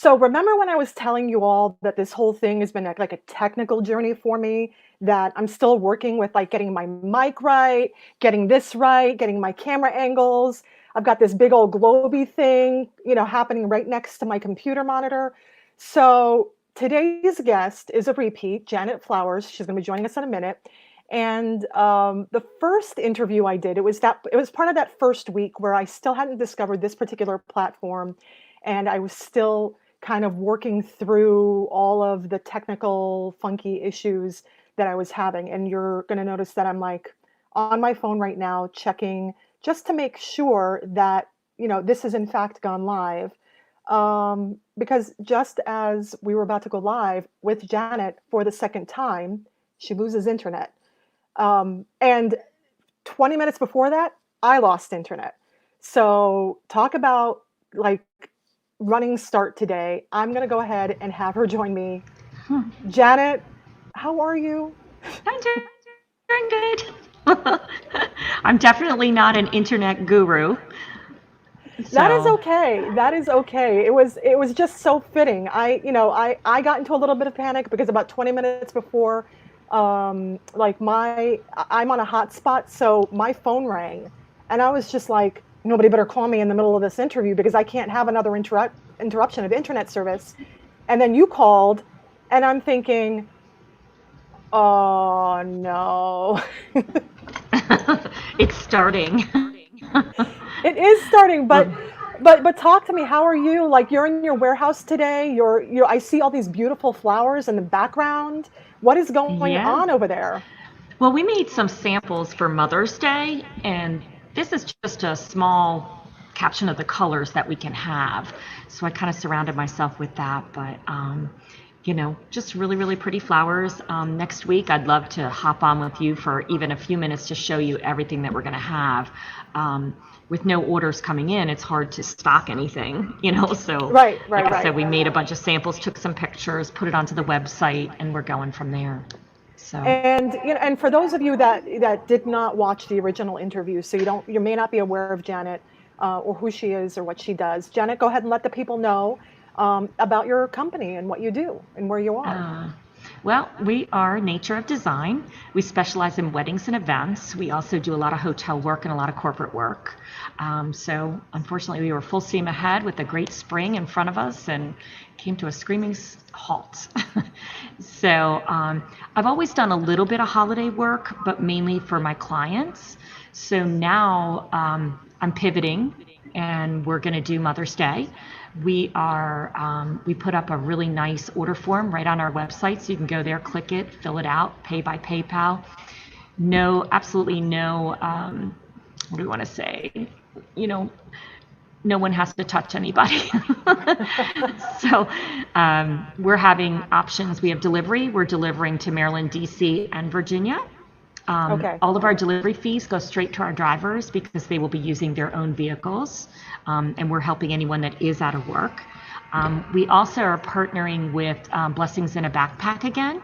So remember when I was telling you all that this whole thing has been like a technical journey for me, that I'm still working with like getting my mic right, getting my camera angles. I've got this big old globy thing, happening right next to my computer monitor. So today's guest is a repeat, Janet Flowers. She's going to be joining us in a minute. And the first interview I did, it was part of that first week where I still hadn't discovered this particular platform, and I was still kind of working through all of the technical funky issues that I was having. And you're going to notice that I'm like on my phone right now checking just to make sure that this has in fact gone live. Because just as we were about to go live with Janet for the second time, she loses internet. And 20 minutes before that, I lost internet. So talk about like running start today. I'm going to go ahead and have her join me. Janet, how are you? I'm doing good. I'm definitely not an internet guru. That is okay. That is okay. It was just so fitting. I got into a little bit of panic because about 20 minutes before, like I'm on a hotspot, so my phone rang, and I was just like, nobody better call me in the middle of this interview because I can't have another interruption of internet service. And then you called, and I'm thinking, oh no. It's starting. It is starting, but talk to me. How are you? Like, you're in your warehouse today. I see all these beautiful flowers in the background. What is going on over there? Well, we made some samples for Mother's Day, and this is just a small caption of the colors that we can have. So I kind of surrounded myself with that, but just really, really pretty flowers. Next week, I'd love to hop on with you for even a few minutes to show you everything that we're going to have. With no orders coming in, it's hard to stock anything, so right. I said, we made a bunch of samples, took some pictures, put it onto the website, and we're going from there. So. And for those of you that did not watch the original interview, so you may not be aware of Janet or who she is or what she does. Janet, go ahead and let the people know about your company and what you do and where you are. Well, we are Nature of Design. We specialize in weddings and events. We also do a lot of hotel work and a lot of corporate work. So unfortunately, we were full steam ahead with a great spring in front of us and came to a screaming halt. So I've always done a little bit of holiday work, but mainly for my clients. So now I'm pivoting, and we're going to do Mother's Day. We put up a really nice order form right on our website, so you can go there, click it, fill it out, pay by PayPal. Absolutely no, what do we want to say? No one has to touch anybody. So we're having options. We have delivery. We're delivering to Maryland, DC, and Virginia. Okay. All of our delivery fees go straight to our drivers because they will be using their own vehicles, and we're helping anyone that is out of work. We also are partnering with Blessings in a Backpack again,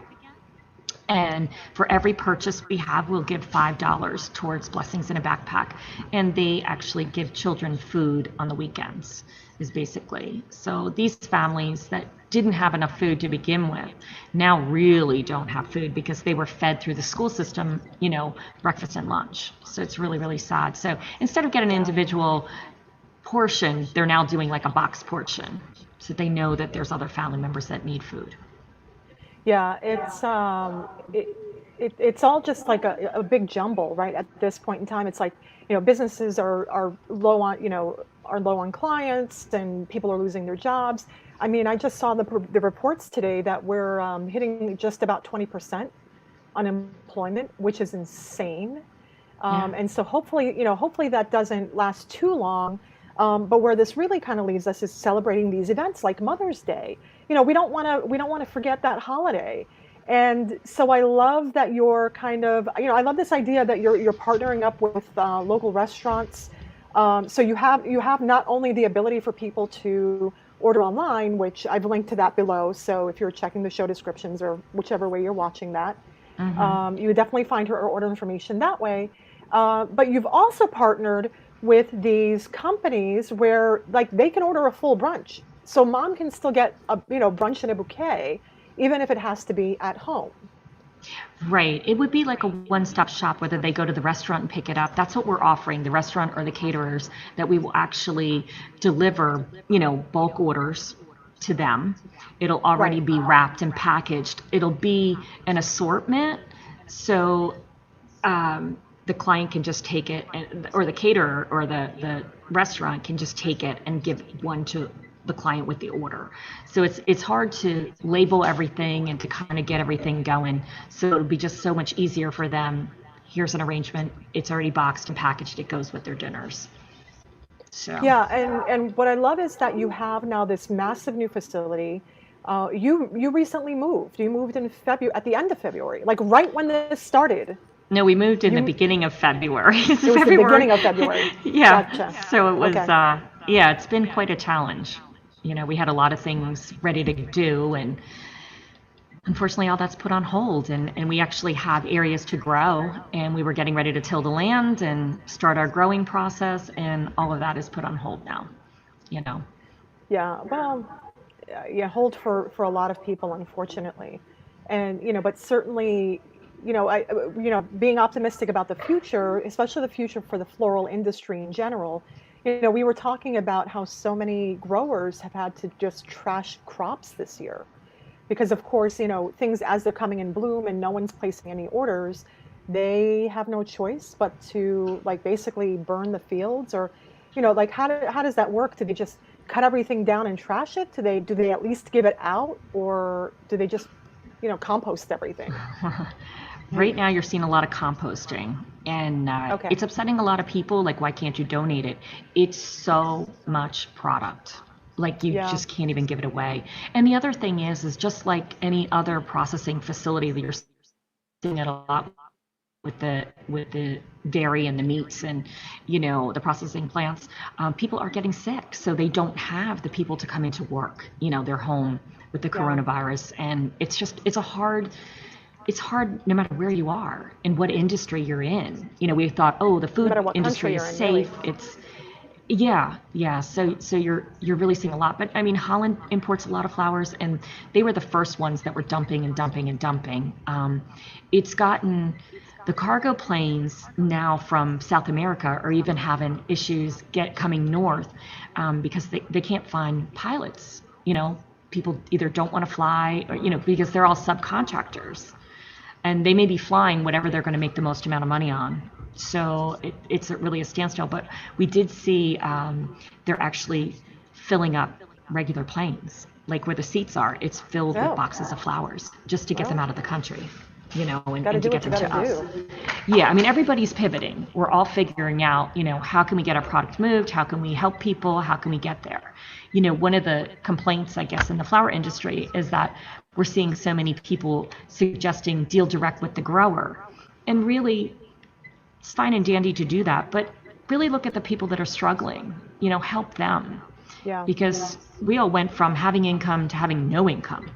and for every purchase we have, we'll give $5 towards Blessings in a Backpack, and they actually give children food on the weekends, is basically. So these families that didn't have enough food to begin with now really don't have food because they were fed through the school system, breakfast and lunch. So it's really, really sad. So instead of getting an individual portion, they're now doing like a box portion, so they know that there's other family members that need food. Yeah, it's all just like a big jumble, right? At this point in time, it's like, businesses are low on clients, and people are losing their jobs. I mean, I just saw the reports today that we're hitting just about 20% unemployment, which is insane. And so hopefully that doesn't last too long. But where this really kind of leaves us is celebrating these events like Mother's Day. We don't want to forget that holiday. And so I love that you're kind of, I love this idea that you're partnering up with local restaurants. So you have not only the ability for people to order online, which I've linked to that below. So if you're checking the show descriptions or whichever way you're watching that, you would definitely find her order information that way. But you've also partnered with these companies where like they can order a full brunch. So mom can still get a, brunch and a bouquet, even if it has to be at home. Right. It would be like a one-stop shop, whether they go to the restaurant and pick it up. That's what we're offering, the restaurant or the caterers, that we will actually deliver, bulk orders to them. It'll already Right. be wrapped and packaged. It'll be an assortment. So the client can just take it, or the caterer or the restaurant can just take it and give one to the client with the order. So it's hard to label everything and to kind of get everything going. So it'll be just so much easier for them. Here's an arrangement. It's already boxed and packaged. It goes with their dinners. So Yeah, and what I love is that you have now this massive new facility. You recently moved. You moved in February, at the end of February, like right when this started. no, we moved in the beginning of February. It was the beginning of February. Yeah. Gotcha. So it was, Okay. yeah, it's been quite a challenge. We had a lot of things ready to do, and unfortunately all that's put on hold, and we actually have areas to grow, and we were getting ready to till the land and start our growing process, and all of that is put on hold now, you know. Yeah. Well, yeah, hold for a lot of people, unfortunately. And, but certainly, being optimistic about the future, especially the future for the floral industry in general. We were talking about how so many growers have had to just trash crops this year because, of course, things as they're coming in bloom and no one's placing any orders, they have no choice but to like basically burn the fields or, like how does that work? Do they just cut everything down and trash it? Do they at least give it out, or do they just, compost everything? Right now you're seeing a lot of composting, and Okay. it's upsetting a lot of people. Like, why can't you donate it? It's so much product. Like, you Yeah. just can't even give it away. And the other thing is just like any other processing facility that you're seeing it a lot with the dairy and the meats and the processing plants, people are getting sick, so they don't have the people to come into work. They're home with the Yeah. coronavirus, and it's hard no matter where you are and what industry you're in. We thought, oh, the No food matter what country industry is you're in, really. safe. It's yeah. So you're really seeing a lot. But I mean, Holland imports a lot of flowers, and they were the first ones that were dumping and dumping and dumping. It's gotten the cargo planes now from South America are even having issues coming north, because they can't find pilots. People either don't want to fly, or because they're all subcontractors, and they may be flying whatever they're going to make the most amount of money on. So it's really a standstill. But we did see they're actually filling up regular planes, like where the seats are. It's filled with Oh, boxes of flowers just to get them well, out of the country, and, got to and to do what get you them got to to us. do. Yeah, I mean, everybody's pivoting. We're all figuring out, how can we get our product moved? How can we help people? How can we get there? One of the complaints, I guess, in the flower industry is that we're seeing so many people suggesting deal direct with the grower. And really, it's fine and dandy to do that, but really look at the people that are struggling, help them. Yeah. Because we all went from having income to having no income.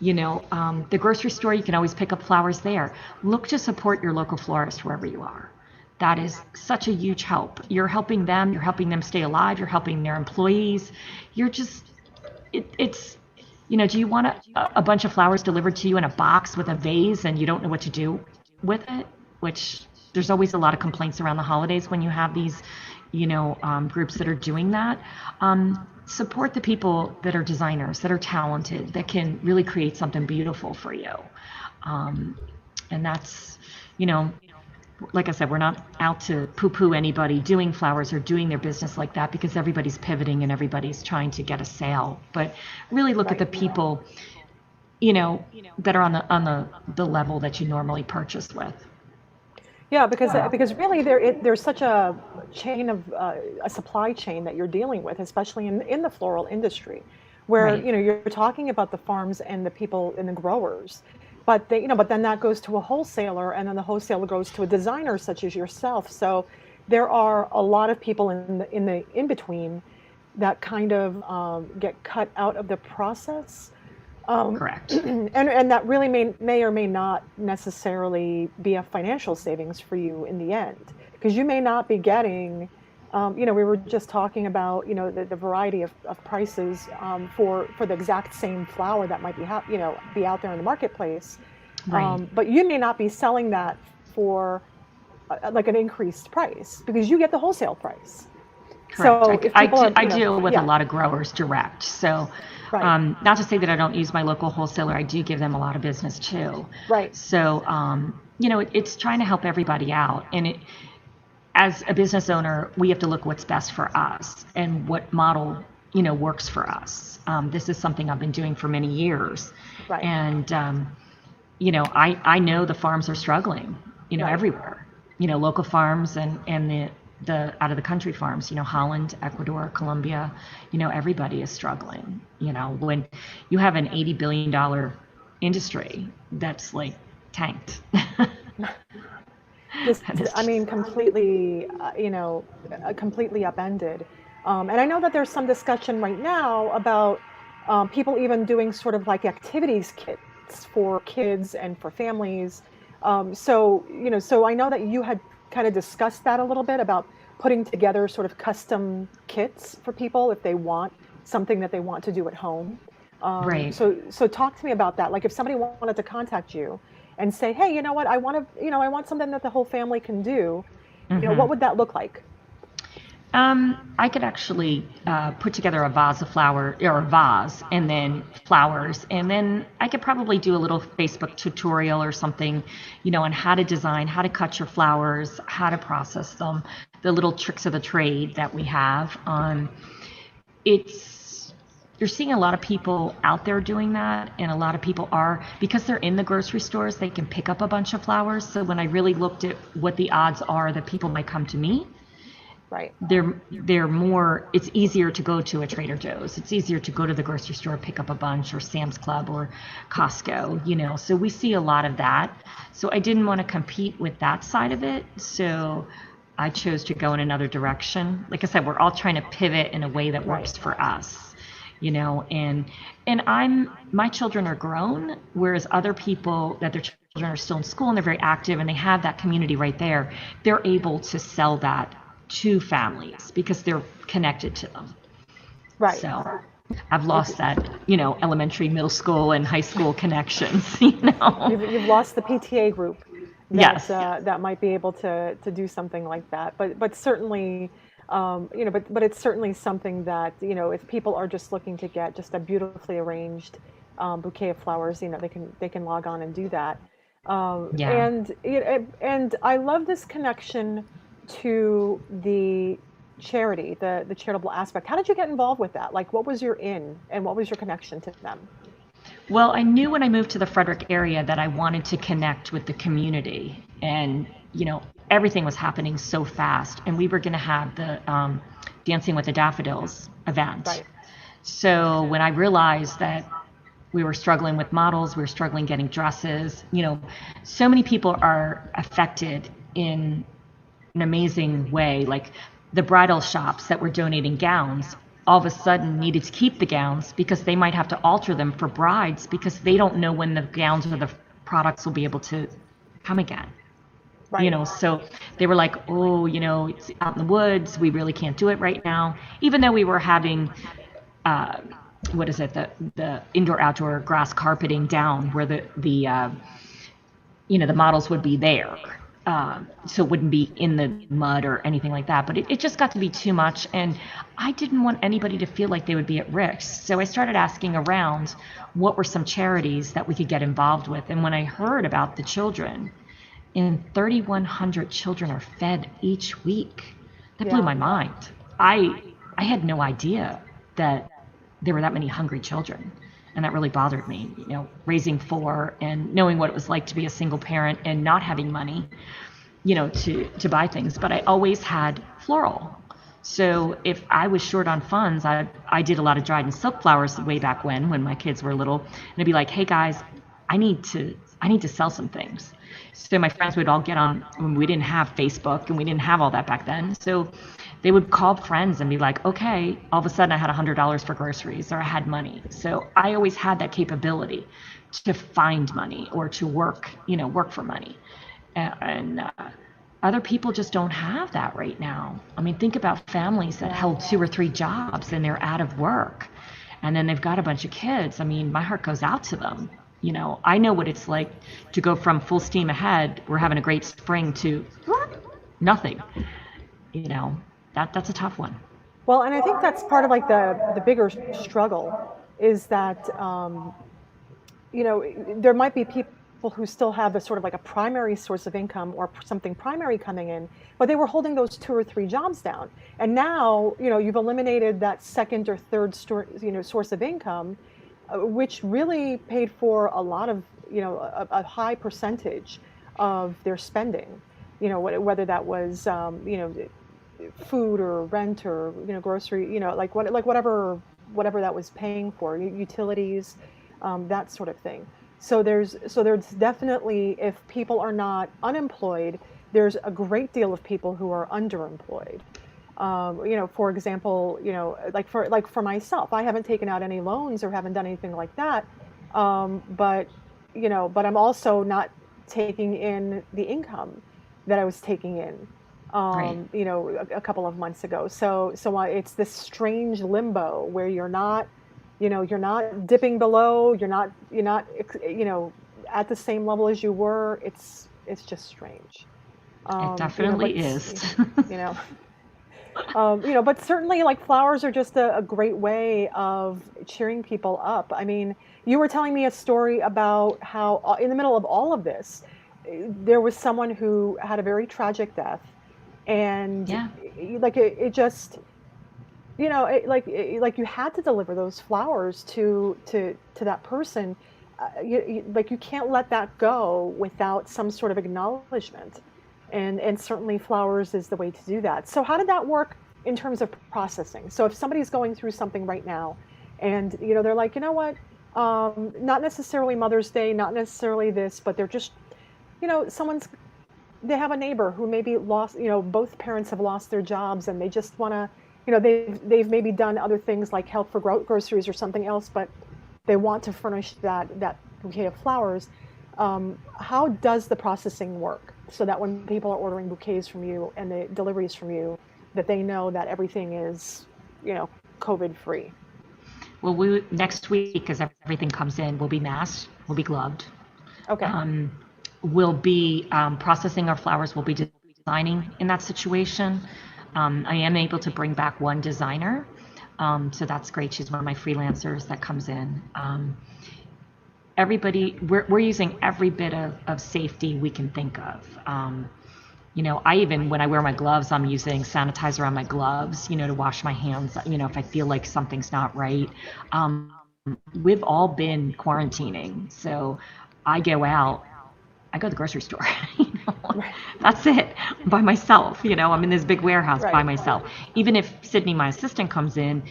The grocery store, you can always pick up flowers there. Look to support your local florist wherever you are. That is such a huge help. You're helping them stay alive, you're helping their employees. You're just, it's, do you want a bunch of flowers delivered to you in a box with a vase and you don't know what to do with it? Which there's always a lot of complaints around the holidays when you have these, groups that are doing that. Support the people that are designers, that are talented, that can really create something beautiful for you. And that's, like I said, we're not out to poo-poo anybody doing flowers or doing their business like that, because everybody's pivoting and everybody's trying to get a sale. But really look at the people, that are on the level that you normally purchase with. Yeah, because really there's such a chain of a supply chain that you're dealing with, especially in the floral industry, where Right. you're talking about the farms and the people and the growers, but then that goes to a wholesaler, and then the wholesaler goes to a designer such as yourself. So there are a lot of people in the in between that kind of get cut out of the process. Correct. And that really may or may not necessarily be a financial savings for you in the end, because you may not be getting We were just talking about, the variety of prices for the exact same flower that might be out there in the marketplace. Right. But you may not be selling that for like an increased price because you get the wholesale price. Correct. So if people are, I deal with a yeah, lot of growers direct. So, right, not to say that I don't use my local wholesaler, I do give them a lot of business too. right, So, it's trying to help everybody out. And as a business owner, we have to look what's best for us and what model, works for us. This is something I've been doing for many years. right, And, I know the farms are struggling, right. everywhere, local farms and the out of the country farms, Holland, Ecuador, Colombia, everybody is struggling. When you have an $80 billion industry that's like tanked. Just, And it's I just, mean, completely, completely upended. And I know that there's some discussion right now about people even doing sort of like activities kits for kids and for families. So I know that you had kind of discussed that a little bit about putting together sort of custom kits for people if they want something that they want to do at home. right. So talk to me about that. Like if somebody wanted to contact you and say, hey, you know what, I want something that the whole family can do, Hmm. what would that look like? I could actually put together a vase of flower or a vase and then flowers, and then I could probably do a little Facebook tutorial or something, on how to design, how to cut your flowers, how to process them, the little tricks of the trade that we have. It's You're seeing a lot of people out there doing that, and a lot of people are, because they're in the grocery stores, they can pick up a bunch of flowers. So when I really looked at what the odds are that people might come to me, Right. they're more, it's easier to go to a Trader Joe's, it's easier to go to the grocery store, pick up a bunch, or Sam's Club or Costco, so we see a lot of that. So I didn't want to compete with that side of it, so I chose to go in another direction. Like I said, we're all trying to pivot in a way that Right. works for us, and my children are grown, whereas other people that their children are still in school and they're very active and they have that community right there, they're able to sell that to families because they're connected to them. Right. So I've It's lost that, elementary, middle school, and high school connections, you've lost the PTA group that Yes. that might be able to do something like that. But certainly, but it's certainly something that if people are just looking to get just a beautifully arranged bouquet of flowers, they can log on and do that. Yeah. And I love this connection to the charity, the charitable aspect. How did you get involved with that? Like, what was your in, and what was your connection to them? Well, I knew when I moved to the Frederick area that I wanted to connect with the community. And, everything was happening so fast. And we were going to have the Dancing with the Daffodils event. Right. So when I realized that we were struggling with models, we were struggling getting dresses, so many people are affected in an amazing way. Like the bridal shops that were donating gowns all of a sudden needed to keep the gowns because they might have to alter them for brides because they don't know when the gowns or the products will be able to come again. Right. So they were like, oh, it's out in the woods, we really can't do it right now, even though we were having what is it, the indoor outdoor grass carpeting down where the models would be there. So it wouldn't be in the mud or anything like that. But it just got to be too much. And I didn't want anybody to feel like they would be at risk. So I started asking around what were some charities that we could get involved with. And when I heard about the children, and 3,100 children are fed each week, that blew Yeah. my mind. I had no idea that there were that many hungry children. And that really bothered me, raising four and knowing what it was like to be a single parent and not having money, to buy things. But I always had floral. So if I was short on funds, I did a lot of dried and silk flowers way back when my kids were little. And I'd be like, hey guys, I need to sell some things. So my friends would all get on, when we didn't have Facebook and we didn't have all that back then. So they would call friends and be like, okay, all of a sudden I had $100 for groceries or I had money. So I always had that capability to find money or to work for money. And Other people just don't have that right now. I mean, think about families that held 2 or 3 jobs and they're out of work and then they've got a bunch of kids. I mean, my heart goes out to them. You know, I know what it's like to go from full steam ahead, we're having a great spring, to nothing. You know, that's a tough one. Well, and I think that's part of like the bigger struggle is that you know, there might be people who still have a sort of like a primary source of income or something primary coming in, but they were holding those 2 or 3 jobs down. And now, you know, you've eliminated that second or third source of income, which really paid for a lot of, you know, a high percentage of their spending, you know, whether that was, you know, food or rent or, you know, grocery, you know, like whatever that was paying for, utilities, that sort of thing. So there's definitely, if people are not unemployed, there's a great deal of people who are underemployed. You know, for example, you know, like for myself, I haven't taken out any loans or haven't done anything like that. But you know, but I'm also not taking in the income that I was taking in, Right. you know, a couple of months ago. So it's this strange limbo where you're not, you know, you're not dipping below, you're not, you know, at the same level as you were. It's just strange. It You know, definitely but is. you know, you know, but certainly like flowers are just a great way of cheering people up. I mean, you were telling me a story about how in the middle of all of this, there was someone who had a very tragic death, and Yeah. like it just, you know, like you had to deliver those flowers to that person. Like you can't let that go without some sort of acknowledgement, and certainly flowers is the way to do that. So how did that work in terms of processing? So if somebody's going through something right now, and you know they're like, you know what, not necessarily Mother's Day, not necessarily this, but they're just, you know, they have a neighbor who maybe lost, you know, both parents have lost their jobs and they just want to, you know, they've maybe done other things like help for groceries or something else, but they want to furnish that bouquet of flowers. How does the processing work so that when people are ordering bouquets from you and the deliveries from you, that they know that everything is, you know, COVID free? Well, we next week, as everything comes in, we'll be masked, we'll be gloved, Okay. um, we'll be processing our flowers, we'll be designing in that situation. I am able to bring back one designer, so that's great. She's one of my freelancers that comes in. Everybody, we're using every bit of safety we can think of. You know, I even, when I wear my gloves, I'm using sanitizer on my gloves, you know, to wash my hands, you know, if I feel like something's not right. Um, we've all been quarantining, so I go out, I go to the grocery store. You know? Right. That's it, by myself. You know, I'm in this big warehouse by Right. myself. Even if Sydney, my assistant, comes in,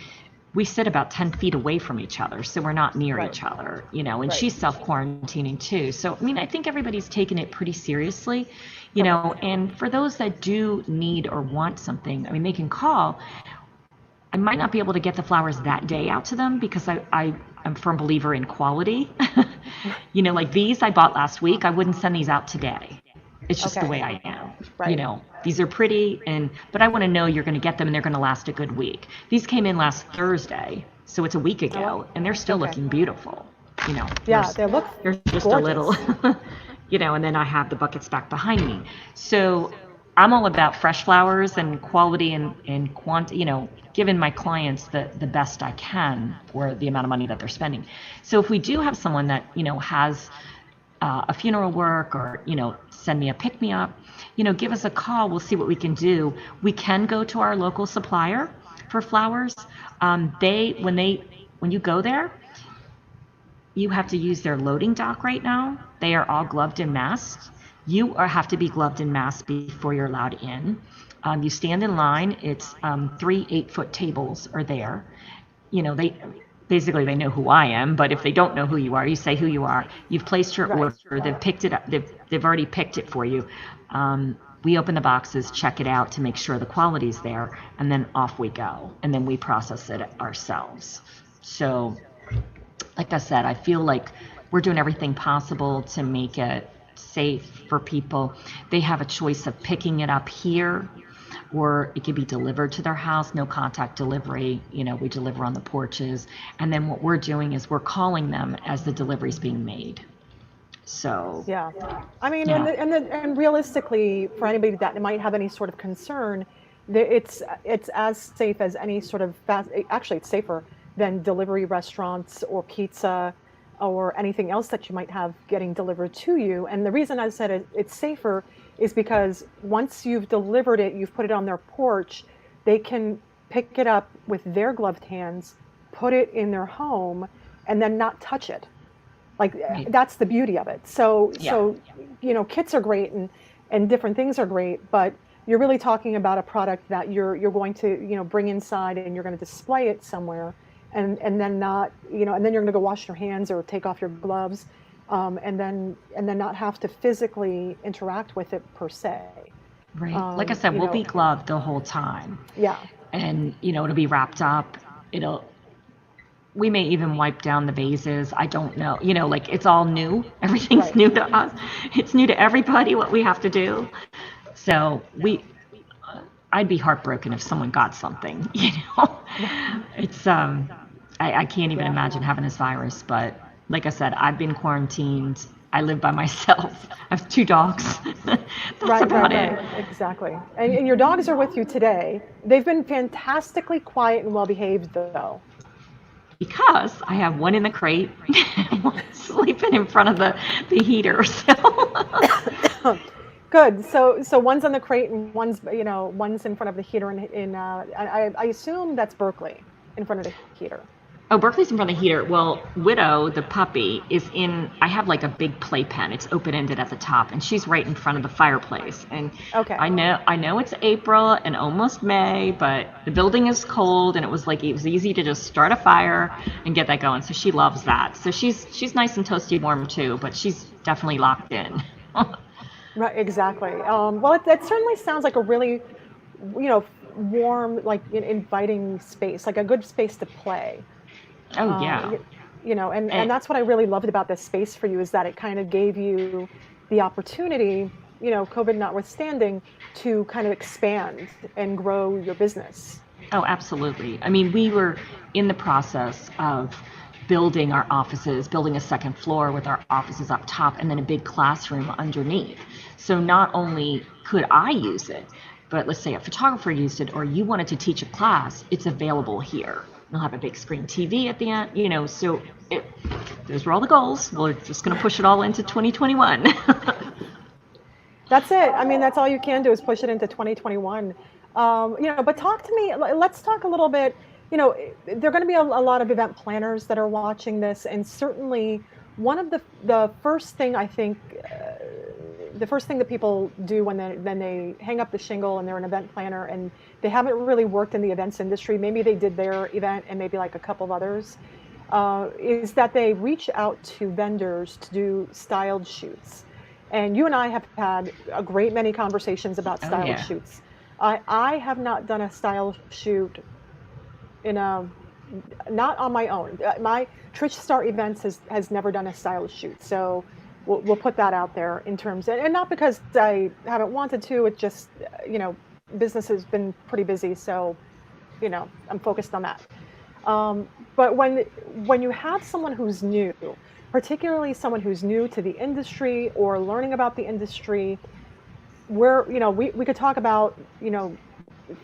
we sit about 10 feet away from each other, so we're not near Right. each other, you know, and Right. she's self-quarantining too. So, I mean, I think everybody's taken it pretty seriously, you know, Perfect. and for those that do need or want something, I mean, they can call. I might not be able to get the flowers that day out to them because I'm a firm believer in quality. You know, like these I bought last week, I wouldn't send these out today. It's just the Okay. way I am. You Right. know, these are pretty, but I want to know you're going to get them and they're going to last a good week. These came in last Thursday, so it's a week Oh well. ago, and they're still Okay. looking beautiful. You know, Yeah, they look there's just a little, gorgeous. you know, and then I have the buckets back behind me. So I'm all about fresh flowers and quality and quantity, you know, giving my clients the best I can for the amount of money that they're spending. So if we do have someone that, you know, has a funeral work or, you know, send me a pick me up, you know, give us a call. We'll see what we can do. We can go to our local supplier for flowers. When you go there, you have to use their loading dock right now. They are all gloved and masked. Have to be gloved and masked before you're allowed in. You stand in line. It's 3 8-foot tables are there. You know, they know who I am, but if they don't know who you are, you say who you are. You've placed your Right. order. They've picked it up. They've already picked it for you. We open the boxes, check it out to make sure the quality's there, and then off we go. And then we process it ourselves. So, like I said, I feel like we're doing everything possible to make it safe for people. They have a choice of picking it up here, or it could be delivered to their house, no contact delivery. We deliver on the porches. And then what we're doing is we're calling them as the delivery is being made. So, Yeah. I mean, yeah, and realistically, for anybody that might have any sort of concern, it's as safe as any sort of fast. Actually, it's safer than delivery restaurants or pizza or anything else that you might have getting delivered to you. And the reason I said it's safer is because once you've delivered it, you've put it on their porch, they can pick it up with their gloved hands, put it in their home, and then not touch it. Like right. that's the beauty of it. So Yeah. kits are great and different things are great, but you're really talking about a product that you're going to bring inside and you're going to display it somewhere, and then not and then you're going to go wash your hands or take off your gloves, and then not have to physically interact with it per se. Right. Like I said, You we'll be know, gloved the whole time. yeah, And, it'll be wrapped up. We may even wipe down the vases. I don't know. Like it's all new. Everything's right. new to us. It's new to everybody what we have to do. So I'd be heartbroken if someone got something, It's, I can't even Yeah. imagine having this virus. But like I said, I've been quarantined. I live by myself. I have 2 dogs. That's Right, about right, it. right. Exactly. And your dogs are with you today. They've been fantastically quiet and well behaved, though. Because I have one in the crate and one sleeping in front of the heater. So Good. So one's on the crate and one's in front of the heater. I assume that's Berkeley in front of the heater. oh, Berkeley's in front of the heater. Well, Widow, the puppy, is in. I have like a big playpen. It's open ended at the top, and she's right in front of the fireplace. And Okay. I know it's April and almost May, but the building is cold, and it was easy to just start a fire and get that going. So she loves that. So she's nice and toasty warm too, but she's definitely locked in. Right. Exactly. Well, it certainly sounds like a really, warm, like inviting space, like a good space to play. Oh yeah. And that's what I really loved about this space for you is that it kind of gave you the opportunity, COVID notwithstanding, to kind of expand and grow your business. Oh, absolutely. I mean, we were in the process of building our offices, building a second floor with our offices up top and then a big classroom underneath. So not only could I use it, but let's say a photographer used it or you wanted to teach a class, it's available here. We'll have a big screen TV at the end, so those were all the goals. We're just going to push it all into 2021. That's it. I mean, that's all you can do is push it into 2021. But talk to me. Let's talk a little bit. There are going to be a lot of event planners that are watching this, and certainly one of the first thing I think, the first thing that people do when they hang up the shingle and they're an event planner and they haven't really worked in the events industry, maybe they did their event and maybe like a couple of others, is that they reach out to vendors to do styled shoots. And you and I have had a great many conversations about styled yeah. shoots. I have not done a style shoot not on my own. My Trish Star Events has never done a stylist shoot, so we'll put that out there in terms and not because I haven't wanted to. It just business has been pretty busy, so I'm focused on that. But when you have someone who's new, particularly someone who's new to the industry or learning about the industry, where we could talk about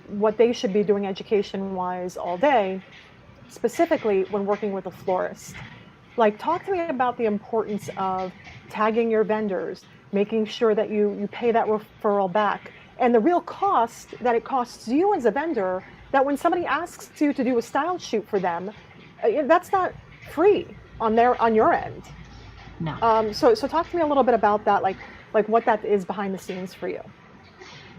what they should be doing education-wise all day, specifically when working with a florist. Like, talk to me about the importance of tagging your vendors, making sure that you pay that referral back, and the real cost that it costs you as a vendor, that when somebody asks you to do a style shoot for them, that's not free on your end. No. So talk to me a little bit about that, like what that is behind the scenes for you.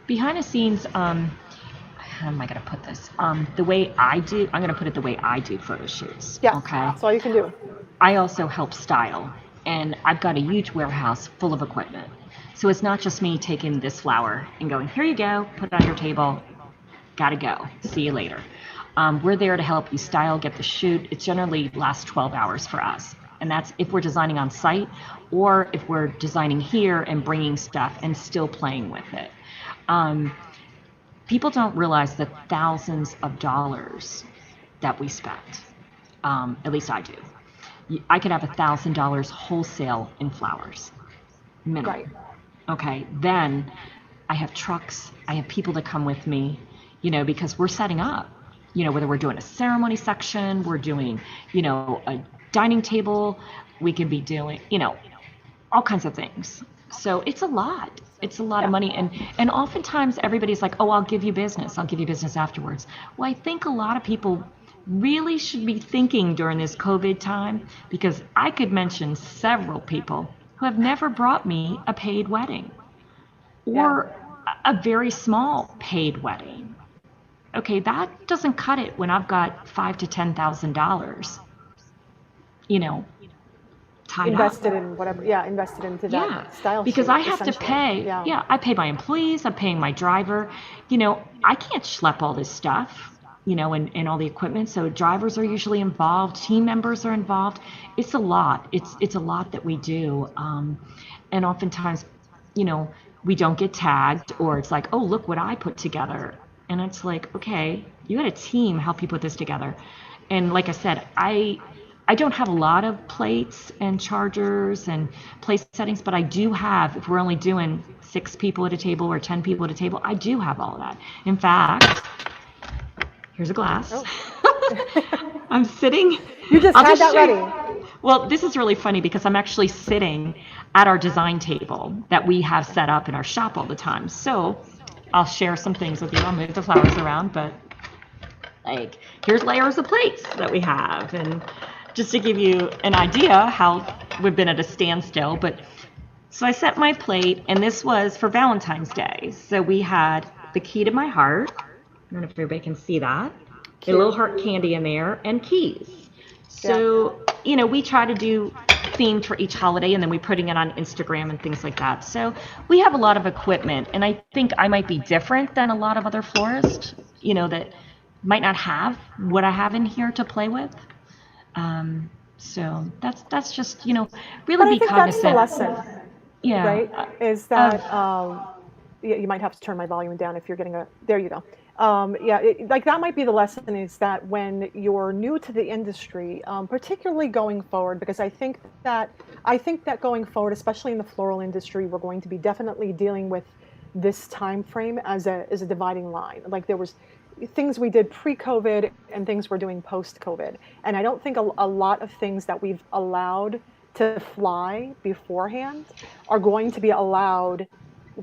Behind the scenes, how am I going to put this? The way I do, I'm going to put it the way I do photo shoots. Yeah, Okay. that's all you can do. I also help style, and I've got a huge warehouse full of equipment. So it's not just me taking this flower and going, here you go, put it on your table, gotta go, see you later. We're there to help you style, get the shoot. It generally lasts 12 hours for us. And that's if we're designing on site or if we're designing here and bringing stuff and still playing with it. People don't realize the thousands of dollars that we spend. At least I do. I could have $1,000 wholesale in flowers, minimum. Right. Okay, then I have trucks, I have people to come with me, because we're setting up, whether we're doing a ceremony section, we're doing, a dining table, we could be doing, all kinds of things. So it's a lot. It's a lot of money. And oftentimes everybody's like, oh, I'll give you business afterwards. Well, I think a lot of people really should be thinking during this COVID time, because I could mention several people who have never brought me a paid wedding or a very small paid wedding. Okay, that doesn't cut it when I've got $5,000 to $10,000, tied Invested up. in whatever, invested into that style because shoot, I have to pay. I pay my employees, I'm paying my driver. I can't schlep all this stuff, and all the equipment. So drivers are usually involved, team members are involved. It's a lot. It's a lot that we do. And oftentimes, we don't get tagged, or it's like, oh, look what I put together. And it's like, okay, you had a team help you put this together. And like I said, I don't have a lot of plates and chargers and place settings, but I do have, if we're only doing 6 people at a table or 10 people at a table, I do have all of that. In fact, here's a glass. Oh. I'm sitting. You just had that ready. Well, this is really funny because I'm actually sitting at our design table that we have set up in our shop all the time. So I'll share some things with you. I'll move the flowers around, but like, here's layers of plates that we have. And just to give you an idea how we've been at a standstill. But so I set my plate, and this was for Valentine's Day. So we had the key to my heart. I don't know if everybody can see that. A little heart candy in there, and keys. So, we try to do themed for each holiday, and then we're putting it on Instagram and things like that. So we have a lot of equipment, and I think I might be different than a lot of other florists, that might not have what I have in here to play with. So that's just, really but be cognizant. That's the lesson. Yeah. Right? Is that, you might have to turn my volume down if you're getting there you go. That might be the lesson, is that when you're new to the industry, particularly going forward, because I think that going forward, especially in the floral industry, we're going to be definitely dealing with this time frame as a dividing line. Like, there was things we did pre-COVID and things we're doing post-COVID. And I don't think a lot of things that we've allowed to fly beforehand are going to be allowed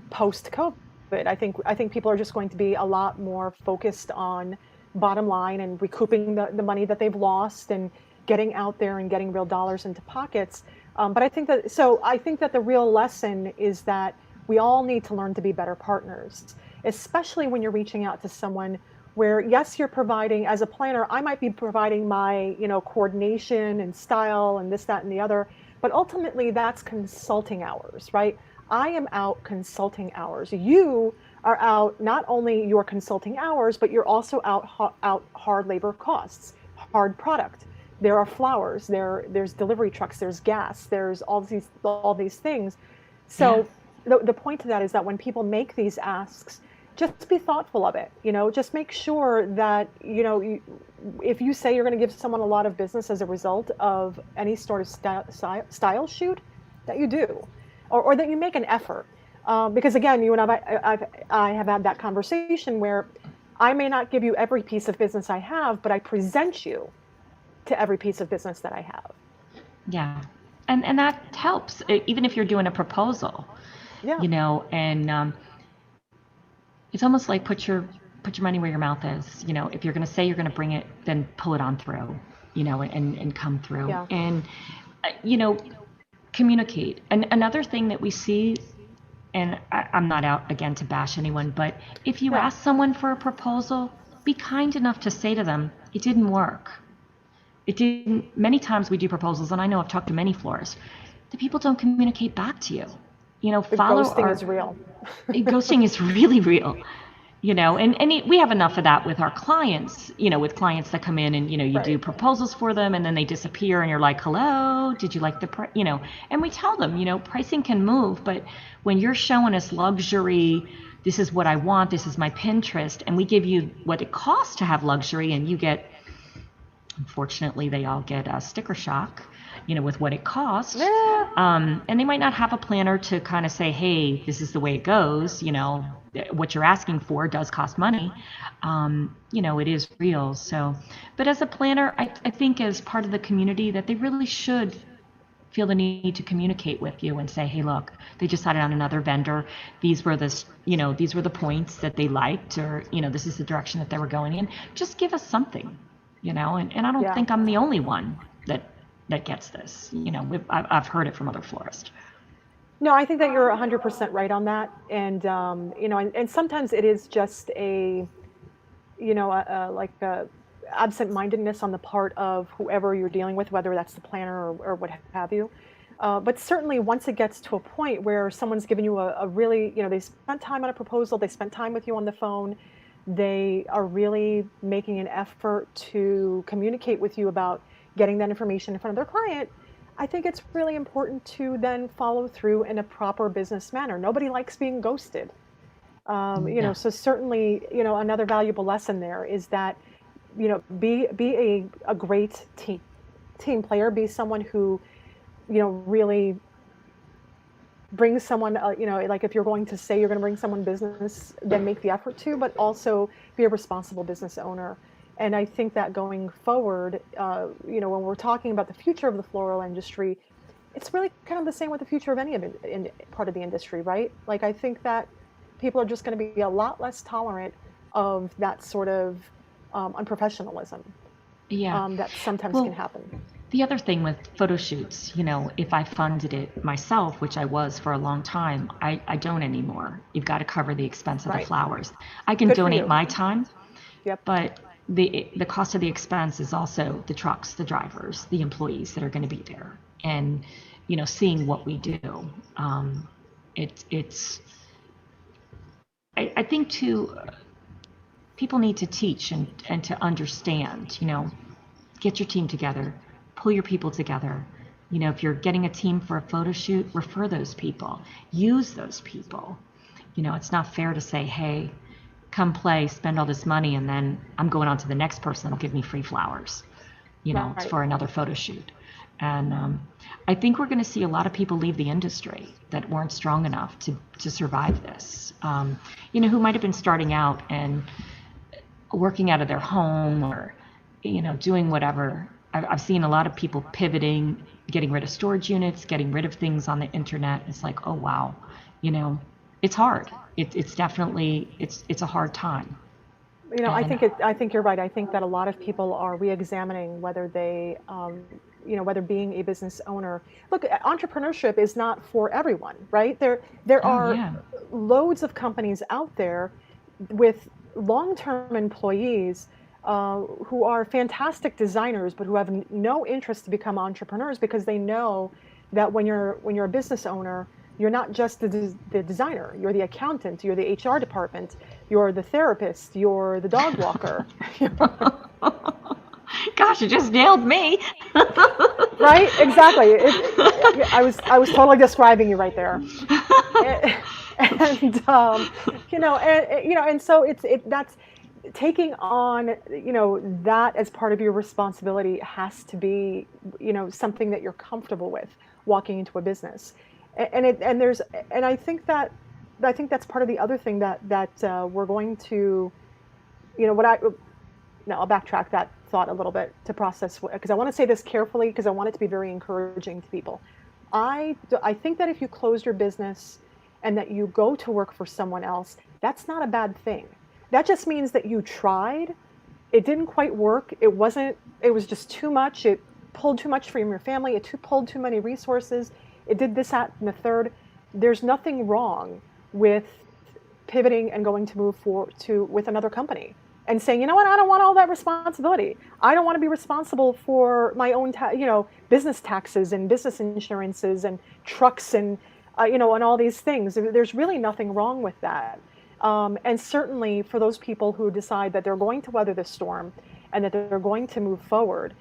post-COVID. I think people are just going to be a lot more focused on bottom line and recouping the money that they've lost and getting out there and getting real dollars into pockets. But I think that the real lesson is that we all need to learn to be better partners, especially when you're reaching out to someone where, yes, you're providing, as a planner, I might be providing my, coordination and style and this, that, and the other, but ultimately that's consulting hours, right? I am out consulting hours. You are out not only your consulting hours, but you're also out hard labor costs, hard product. There are flowers, there's delivery trucks, there's gas, there's all these things. So the point to that is that when people make these asks, just be thoughtful of it. Just make sure that, if you say you're going to give someone a lot of business as a result of any sort of style shoot, that you do. Or that you make an effort, because again, you and I have had that conversation where I may not give you every piece of business I have, but I present you to every piece of business that I have. Yeah, and that helps, even if you're doing a proposal. Yeah. And it's almost like put your money where your mouth is. If you're going to say you're going to bring it, then pull it on through. And come through. Yeah. And communicate. And another thing that we see, and I'm not out again to bash anyone, but if you ask someone for a proposal, be kind enough to say to them, it didn't work. It didn't. Many times we do proposals, and I know I've talked to many florists, the people don't communicate back to you. Ghosting is real. Ghosting is really real. we have enough of that with our clients, with clients that come in and, you do Right. proposals for them and then they disappear and you're like, hello, did you like the price? And we tell them, pricing can move, but when you're showing us luxury, this is what I want, this is my Pinterest, and we give you what it costs to have luxury, and you get, unfortunately, they all get a sticker shock, with what it costs. Yeah. And they might not have a planner to kind of say, hey, this is the way it goes, what you're asking for does cost money. It is real. So, but as a planner, I think as part of the community that they really should feel the need to communicate with you and say, hey, look, they decided on another vendor. These were the points that they liked, or, this is the direction that they were going in. Just give us something, and I don't Yeah. think I'm the only one that gets this. I've heard it from other florists. No, I think that you're 100% right on that. And, and sometimes it is just like a absent-mindedness on the part of whoever you're dealing with, whether that's the planner or what have you. But certainly once it gets to a point where someone's given you a really, they spent time on a proposal, they spent time with you on the phone, they are really making an effort to communicate with you about getting that information in front of their client, I think it's really important to then follow through in a proper business manner. Nobody likes being ghosted. Yeah. So certainly, another valuable lesson there is that, be a great team player, be someone who, really brings someone, like if you're going to say you're going to bring someone business, then make the effort to, but also be a responsible business owner. And I think that going forward, when we're talking about the future of the floral industry, it's really kind of the same with the future of any part of the industry, right? Like I think that people are just going to be a lot less tolerant of that sort of unprofessionalism Yeah. that sometimes Well, can happen. the other thing with photo shoots, if I funded it myself, which I was for a long time, I don't anymore. You've got to cover the expense of the Right. flowers. I can Good for donate you. my time, Yep. but the cost of the expense is also the trucks, the drivers, the employees that are going to be there, and seeing what we do. It's I think too, people need to teach and to understand. Get your team together, pull your people together. If you're getting a team for a photo shoot, refer those people, use those people. It's not fair to say, hey, come play, spend all this money, and then I'm going on to the next person that'll give me free flowers, Right. for another photo shoot. And I think we're going to see a lot of people leave the industry that weren't strong enough to survive this. Who might have been starting out and working out of their home, or doing whatever. I've seen a lot of people pivoting, getting rid of storage units, getting rid of things on the internet. It's like, oh wow, it's hard. It's definitely it's a hard time. And I think you're right. I think that a lot of people are re-examining whether they, whether being a business owner. Look, entrepreneurship is not for everyone, right? There oh are yeah, loads of companies out there with long-term employees who are fantastic designers, but who have no interest to become entrepreneurs because they know that when you're a business owner, you're not just the designer, you're the accountant, you're the HR department, you're the therapist, you're the dog walker. gosh, you just nailed me. Right? Exactly. I was totally describing you right there. And and so that's taking on, that as part of your responsibility has to be, something that you're comfortable with walking into a business. And I think that's part of the other thing that we're going to, what I now I'll backtrack that thought a little bit to process, because I want to say this carefully because I want it to be very encouraging to people. I think that if you close your business and that you go to work for someone else, that's not a bad thing. That just means that you tried, it didn't quite work, it was just too much, it pulled too much from your family, it pulled too many resources, it did this, that, and the third. There's nothing wrong with pivoting and going to move with another company and saying, you know what, I don't want all that responsibility. I don't want to be responsible for my own, business taxes and business insurances and trucks and, and all these things. There's really nothing wrong with that. And certainly for those people who decide that they're going to weather the storm and that they're going to move forward,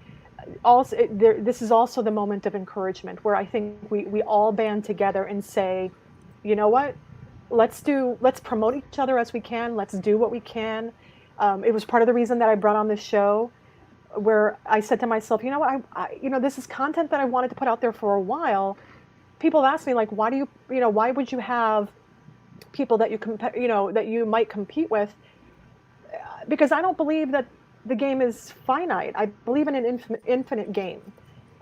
also this is also the moment of encouragement where I think we all band together and say, you know what, let's promote each other as we can. Let's do what we can. It was part of the reason that I brought on this show, where I said to myself, you know what, this is content that I wanted to put out there for a while. People have asked me, like, why do why would you have people that that you might compete with? Because I don't believe that the game is finite. I believe in an infinite game.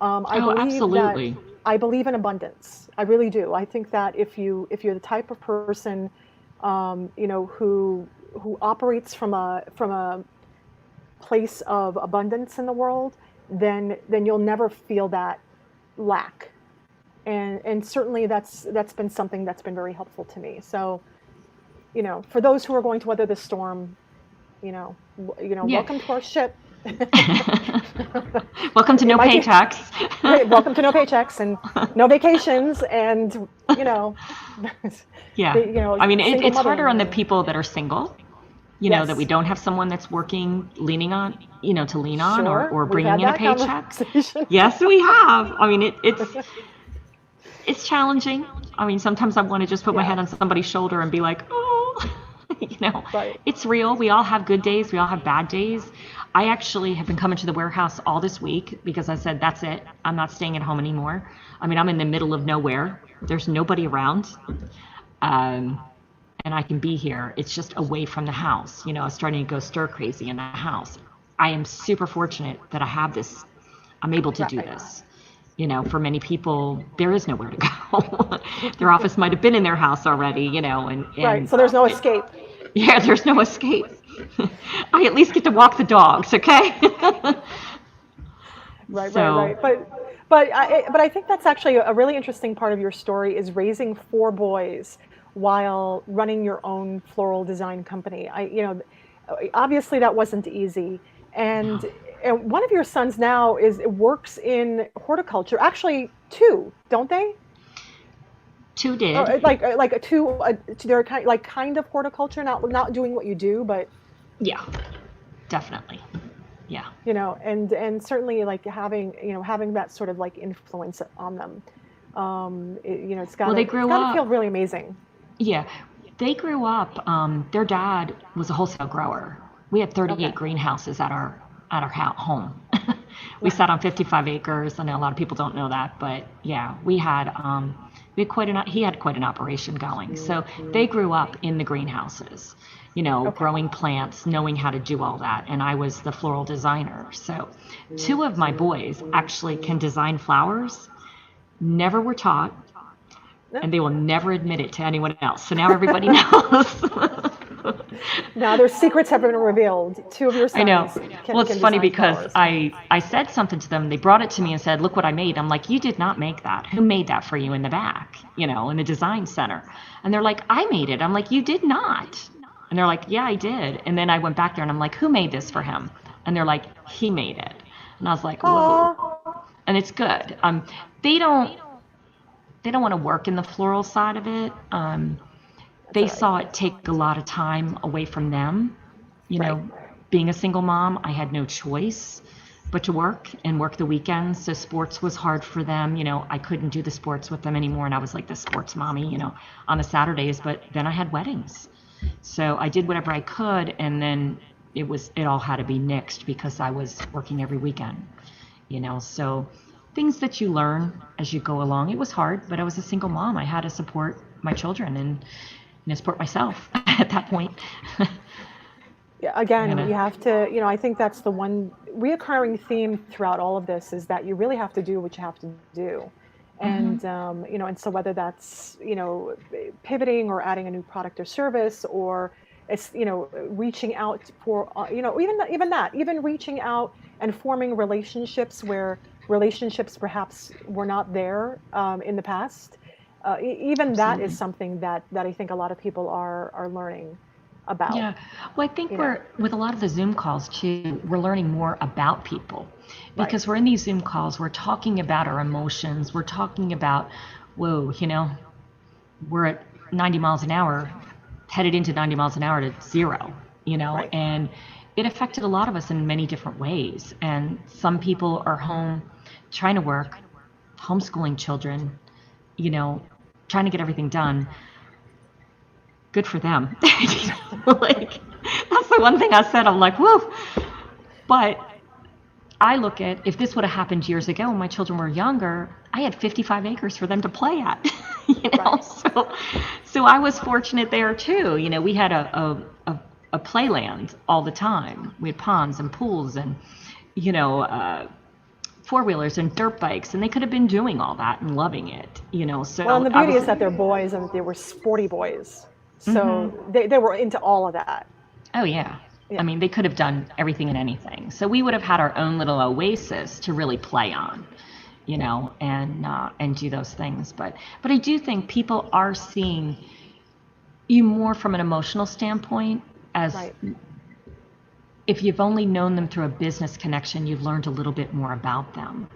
Absolutely. I believe in abundance. I really do. I think that if you're the type of person, who operates from a place of abundance in the world, then you'll never feel that lack. And certainly that's been something that's been very helpful to me. So, for those who are going to weather the storm, Yeah. welcome to our ship. Welcome to no paychecks. Welcome to no paychecks and no vacations, and Yeah. I mean, it's harder on the people that are single, Yes. that we don't have someone that's working, leaning on, to lean on, Sure, or we've bringing had in a that paycheck. conversation. Yes, we have. I mean, it's challenging. I mean, sometimes I want to just put my Yeah. head on somebody's shoulder and be like, oh, Right. it's real. We all have good days. We all have bad days. I actually have been coming to the warehouse all this week because I said, that's it. I'm not staying at home anymore. I mean, I'm in the middle of nowhere. There's nobody around. And I can be here. It's just away from the house. I was starting to go stir crazy in the house. I am super fortunate that I have this. I'm able to do Right. this. For many people, there is nowhere to go. Their office might have been in their house already, and Right. So there's no escape. Yeah, there's no escape. I at least get to walk the dogs, okay? Right. So- Right. But I think that's actually a really interesting part of your story, is raising 4 boys while running your own floral design company. Obviously that wasn't easy. And one of your sons now works in horticulture. Actually, 2, don't they? 2 did. Or like a 2. They're kind of horticulture, not doing what you do, but Yeah, definitely. Yeah. and certainly like having that sort of like influence on them. It's got They grew to up- feel really amazing. Yeah, they grew up. Their dad was a wholesale grower. We had 38 Okay. greenhouses at our home. We sat on 55 acres. I know a lot of people don't know that, but yeah, he had quite an operation going. So they grew up in the greenhouses, growing plants, knowing how to do all that. And I was the floral designer. So 2 of my boys actually can design flowers. Never were taught. And they will never admit it to anyone else. So now everybody knows. Now their secrets have been revealed. 2 of your sons. I know. Can, Well, it's can funny design because flowers. I said something to them. They brought it to me and said, look what I made. I'm like, you did not make that. Who made that for you in the back, in the design center? And they're like, I made it. I'm like, you did not. And they're like, yeah, I did. And then I went back there and I'm like, who made this for him? And they're like, he made it. And I was like, whoa. Aw. And it's good. They don't want to work in the floral side of it. They saw it take a lot of time away from them. Being a single mom, I had no choice but to work the weekends. So sports was hard for them. I couldn't do the sports with them anymore. And I was like the sports mommy, on the Saturdays, but then I had weddings. So I did whatever I could. And then it all had to be nixed because I was working every weekend, so things that you learn as you go along. It was hard, but I was a single mom. I had to support my children and support myself at that point. Yeah, again, Yeah. you have to, I think that's the one reoccurring theme throughout all of this, is that you really have to do what you have to do. And, and so whether that's, pivoting or adding a new product or service, or it's, reaching out for, even reaching out and forming relationships where relationships perhaps were not there in the past. Even that Absolutely. is something that I think a lot of people are learning about. Yeah. Well, I think You we're, with a lot of the Zoom calls too, we're learning more about people because Right. we're in these Zoom calls, we're talking about our emotions, we're talking about, whoa, we're at 90 miles an hour. headed into 90 miles an hour to zero, Right. and it affected a lot of us in many different ways. And some people are home trying to work, homeschooling children, trying to get everything done. Good for them. Like, that's the one thing I said. I'm like, whoa. But I look at, if this would have happened years ago when my children were younger, I had 55 acres for them to play at, Right. So I was fortunate there too. We had a playland all the time. We had ponds and pools and, four-wheelers and dirt bikes, and they could have been doing all that and loving it, so Well, and the I beauty was, is that they're boys and they were sporty boys. mhm. So they were into all of that. Oh yeah. I Yeah. mean, they could have done everything and anything. So we would have had our own little oasis to really play on, and do those things. But I do think people are seeing you more from an emotional standpoint, as Right. if you've only known them through a business connection, you've learned a little bit more about them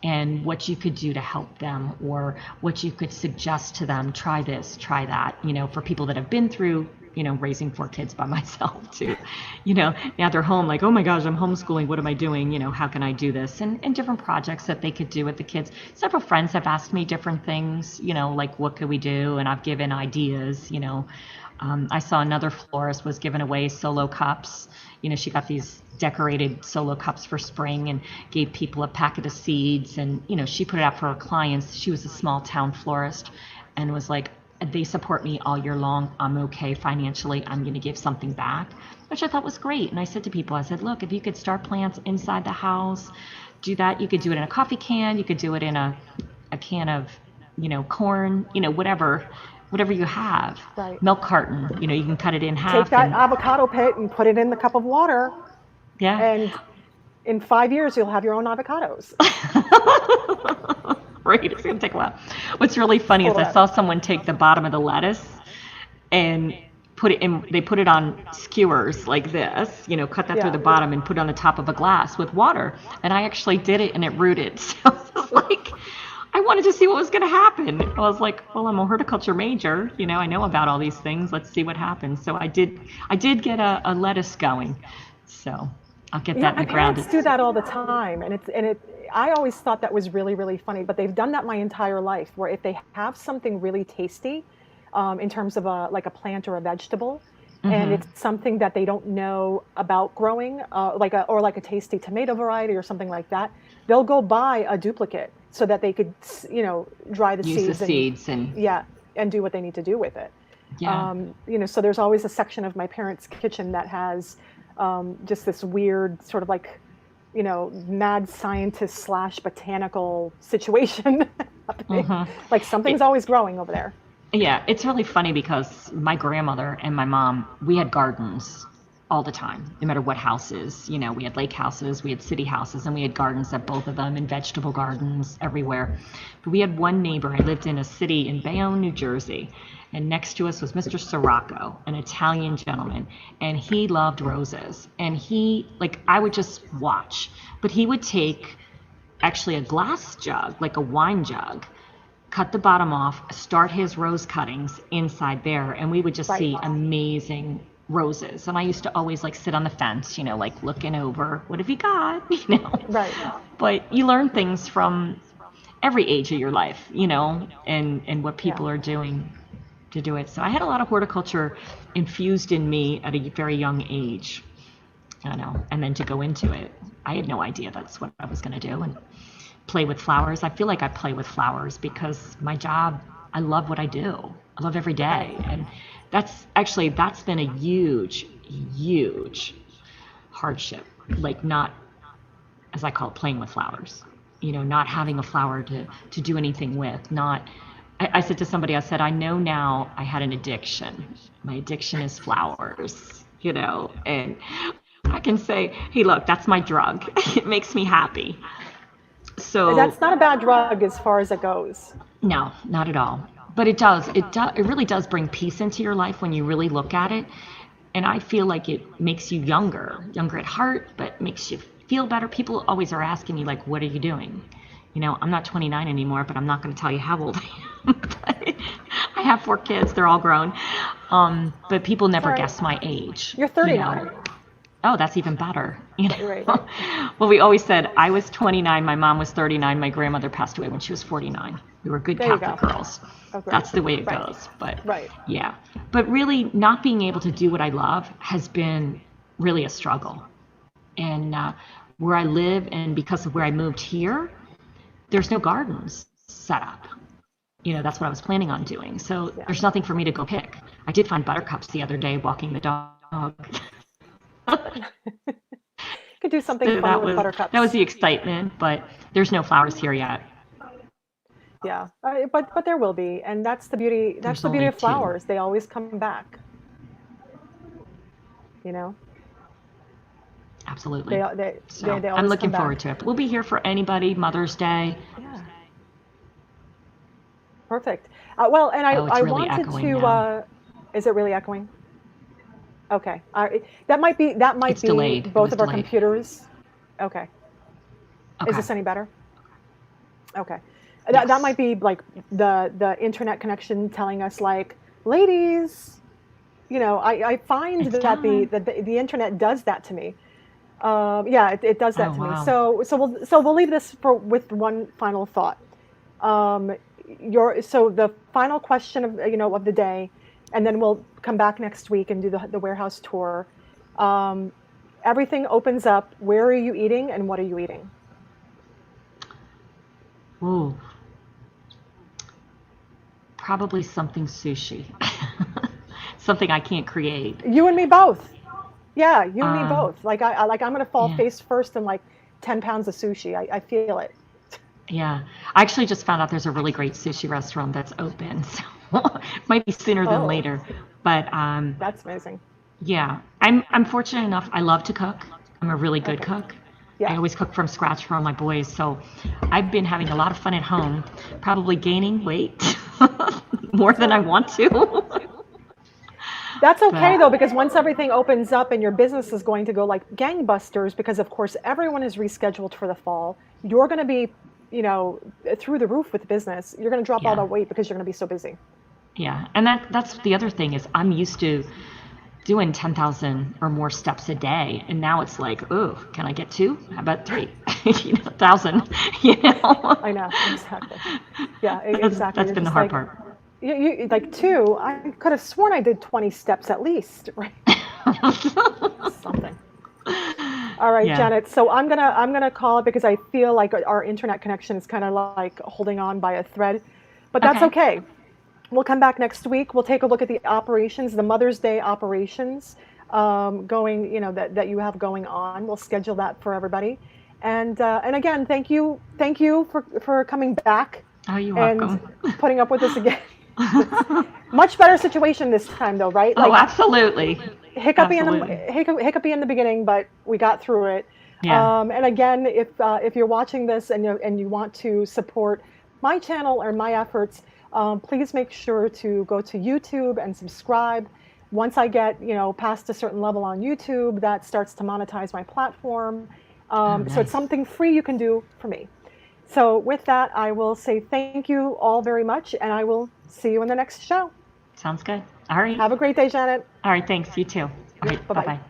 and what you could do to help them, or what you could suggest to them. Try this, try that, for people that have been through, raising 4 kids by myself too. Now they're home like, oh my gosh, I'm homeschooling. What am I doing? How can I do this? And different projects that they could do with the kids. Several friends have asked me different things, like what could we do? And I've given ideas, I saw another florist was giving away solo cups. She got these decorated solo cups for spring and gave people a packet of seeds. And, she put it out for her clients. She was a small town florist and was like, they support me all year long. I'm okay financially. I'm going to give something back, which I thought was great. And I said to people, I said, look, if you could start plants inside the house, do that. You could do it in a coffee can. You could do it in a can of, corn, whatever you have. Right. Milk carton, you can cut it in Take half. that And avocado pit and put it in the cup of water, yeah. and in 5 years you'll have your own avocados. Right, it's going to take a while. What's really funny is I saw someone take the bottom of the lettuce and put it in, they put it on skewers like this, cut that through the bottom and put it on the top of a glass with water. And I actually did it and it rooted. So I was like, I wanted to see what was going to happen. I was like, well, I'm a horticulture major. I know about all these things. Let's see what happens. So I did get a lettuce going. So I'll get that in the ground. My parents do that all the time, and I always thought that was really, really funny. But they've done that my entire life. Where if they have something really tasty, in terms of a plant or a vegetable, and it's something that they don't know about growing, like a tasty tomato variety or something like that, they'll go buy a duplicate so that they could, dry the Use seeds. the seeds and and do what they need to do with it. yeah. So there's always a section of my parents' kitchen that has just this weird sort of like, mad scientist / botanical situation happening. Like something's always growing over there. Yeah, it's really funny because my grandmother and my mom, we had gardens all the time, no matter what houses. We had lake houses, we had city houses, and we had gardens at both of them, and vegetable gardens everywhere. But we had one neighbor. I lived in a city in Bayonne, New Jersey, and next to us was Mr. Sirocco, an Italian gentleman, and he loved roses. And he, I would just watch, but he would take actually a glass jug, like a wine jug, cut the bottom off, start his rose cuttings inside there, and we would just see amazing roses. And I used to always sit on the fence, looking over, what have you got, Right. But you learn things from every age of your life, and what people are doing to do it. So I had a lot of horticulture infused in me at a very young age, and then to go into it, I had no idea that's what I was going to do. And play with flowers. I feel like I play with flowers because my job, I love what I do. I love every day. And that's been a huge, huge hardship. Not, as I call it, playing with flowers. Not having a flower to do anything with. I said to somebody, I said, I know now I had an addiction. My addiction is flowers, and I can say, hey, look, that's my drug. It makes me happy. So that's not a bad drug as far as it goes. No, not at all. But it really does bring peace into your life when you really look at it. And I feel like it makes you younger at heart, but makes you feel better. People always are asking me, what are you doing? I'm not 29 anymore, but I'm not going to tell you how old I am. I have 4 kids. They're all grown. But people never Sorry. guess my age. You're You 39. know. Oh, that's even better. You know? Right. Well, we always said I was 29, my mom was 39, my grandmother passed away when she was 49. We were good There you Catholic go. girls. Oh, great. That's the way it Right. goes. But Right. yeah. But really, not being able to do what I love has been really a struggle. And where I live, and because of where I moved here, there's no gardens set up. That's what I was planning on doing. So Yeah. there's nothing for me to go pick. I did find buttercups the other day walking the dog. Could do something So fun with buttercups. that was the excitement, but there's no flowers here yet. Yeah, but there will be, and that's the beauty. That's There's the beauty only of two. flowers. They always come back. You know, Absolutely. So they I'm always looking come forward back. to it. We'll be here for anybody, Mother's Day. Yeah, perfect. Well, and Oh, it's I really wanted echoing to. now. Is it really echoing? Okay. That might It's be delayed. It both was of our delayed. computers. Okay. Is Okay. this any better? Okay. That Yes. might be like the internet connection telling us like, ladies, I find It's that time. the internet does that to me. Yeah, it does that Oh, to me. wow. So we'll leave this with one final thought. So the final question of the day, and then we'll come back next week and do the warehouse tour. Everything opens up. Where are you eating, and what are you eating? Ooh, probably something sushi. Something I can't create. You and me both. Yeah, you and me Um, both. Like I'm gonna fall yeah. face first in like 10 pounds of sushi. I feel it. Yeah. I actually just found out there's a really great sushi restaurant that's open. So it might be sooner than Oh, later. But that's amazing. yeah, I'm fortunate enough. I love to cook. I'm a really good Okay. cook. I Yeah. always cook from scratch for all my boys. So I've been having a lot of fun at home, probably gaining weight more than I want to. That's okay though, But because once everything opens up and your business is going to go like gangbusters, because of course everyone is rescheduled for the fall. You're going to be, through the roof with business. You're going to drop all the yeah, weight because you're going to be so busy. yeah. And that's the other thing is I'm used to doing 10,000 or more steps a day. And now it's like, oh, can I get two? How about three? 1,000, I know, exactly. Yeah, That's, exactly. that's You're been the just hard like, part. you like two. I could have sworn I did 20 steps at least, right? Something. All right, Yeah. Janet. So I'm gonna call it because I feel like our internet connection is kind of like holding on by a thread, but that's Okay. okay. We'll come back next week. We'll take a look at the operations, the Mother's Day operations, that you have going on. We'll schedule that for everybody. And again, thank you for coming back Oh, you're and welcome. putting up with us again. Much better situation this time, though, right? Oh, Like absolutely. Absolutely. hiccupy in the beginning, but we got through it. Yeah. And again, if you're watching this and you want to support my channel or my efforts, please make sure to go to YouTube and subscribe. Once I get past a certain level on YouTube, that starts to monetize my platform. Oh, So it's nice. something free you can do for me. So with that, I will say thank you all very much, and I will see you in the next show. Sounds good. All right. Have a great day, Janet. All right. Thanks. You too. All Yep, right. bye-bye. Bye-bye.